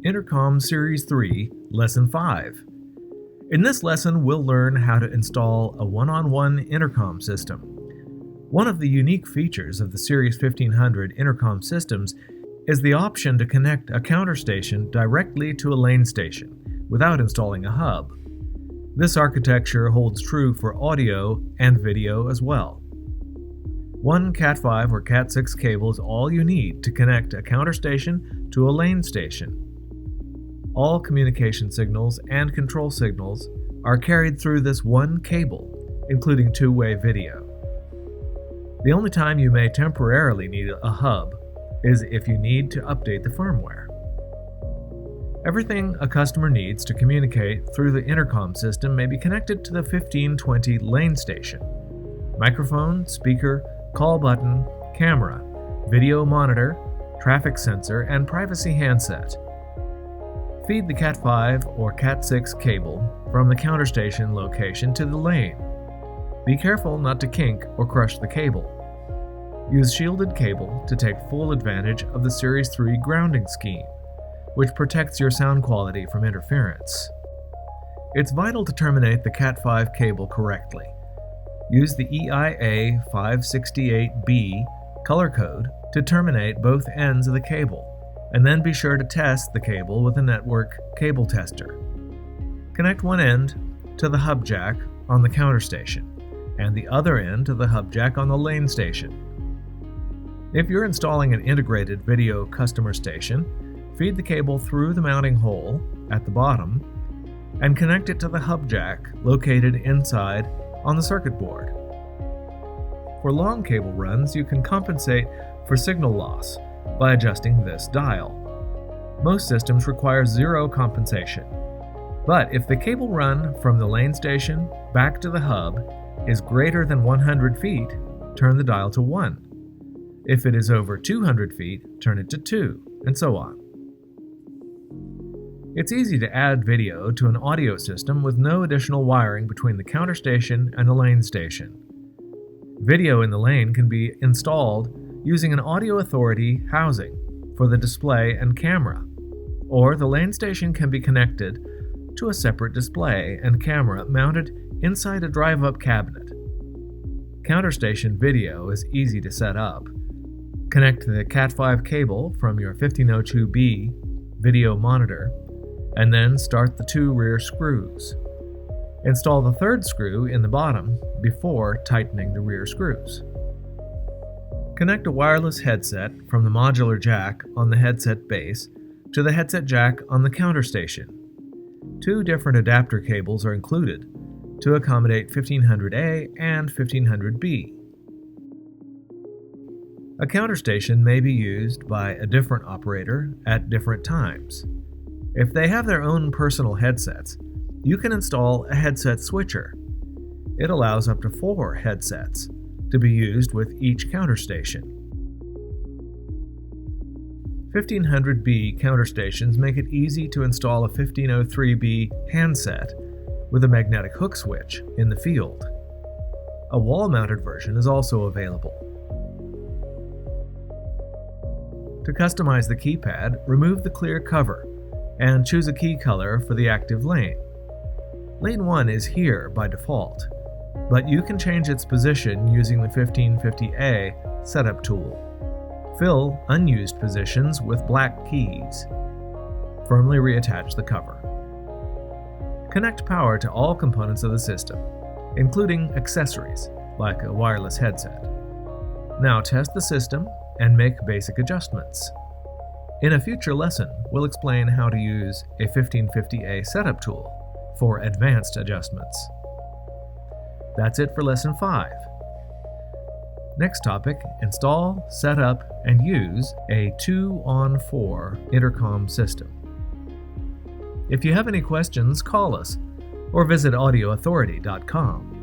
Intercom Series 3, Lesson 5. In this lesson, we'll learn how to install a one-on-one intercom system. One of the unique features of the Series 1500 intercom systems is the option to connect a counter station directly to a lane station without installing a hub. This architecture holds true for audio and video as well. One Cat5 or Cat6 cable is all you need to connect a counter station to a lane station. All communication signals and control signals are carried through this one cable, including two-way video. The only time you may temporarily need a hub is if you need to update the firmware. Everything a customer needs to communicate through the intercom system may be connected to the 1520 lane station: microphone, speaker, call button, camera, video monitor, traffic sensor, and privacy handset. Feed the Cat5 or Cat6 cable from the counter station location to the lane. Be careful not to kink or crush the cable. Use shielded cable to take full advantage of the Series 3 grounding scheme, which protects your sound quality from interference. It's vital to terminate the Cat5 cable correctly. Use the EIA 568B color code to terminate both ends of the cable, and then be sure to test the cable with a network cable tester. Connect one end to the hub jack on the counter station, and the other end to the hub jack on the lane station. If you're installing an integrated video customer station, feed the cable through the mounting hole at the bottom and connect it to the hub jack located inside on the circuit board. For long cable runs, you can compensate for signal loss by adjusting this dial. Most systems require zero compensation, but if the cable run from the lane station back to the hub is greater than 100 feet, turn the dial to 1. If it is over 200 feet, turn it to 2, and so on. It's easy to add video to an audio system with no additional wiring between the counter station and the lane station. Video in the lane can be installed using an audio authority housing for the display and camera, or the lane station can be connected to a separate display and camera mounted inside a drive-up cabinet. Counter station video is easy to set up. Connect the Cat5 cable from your 1502B video monitor, and then start the two rear screws. Install the third screw in the bottom before tightening the rear screws. Connect a wireless headset from the modular jack on the headset base to the headset jack on the counter station. Two different adapter cables are included to accommodate 1500A and 1500B. A counter station may be used by a different operator at different times. If they have their own personal headsets, you can install a headset switcher. It allows up to 4 headsets to be used with each counter station. 1500B counter stations make it easy to install a 1503B handset with a magnetic hook switch in the field. A wall-mounted version is also available. To customize the keypad, remove the clear cover and choose a key color for the active lane. Lane 1 is here by default, but you can change its position using the 1550A setup tool. Fill unused positions with black keys. Firmly reattach the cover. Connect power to all components of the system, including accessories like a wireless headset. Now test the system and make basic adjustments. In a future lesson, we'll explain how to use a 1550A setup tool for advanced adjustments. That's it for Lesson 5. Next topic, install, set up, and use a 2-on-4 intercom system. If you have any questions, call us or visit audioauthority.com.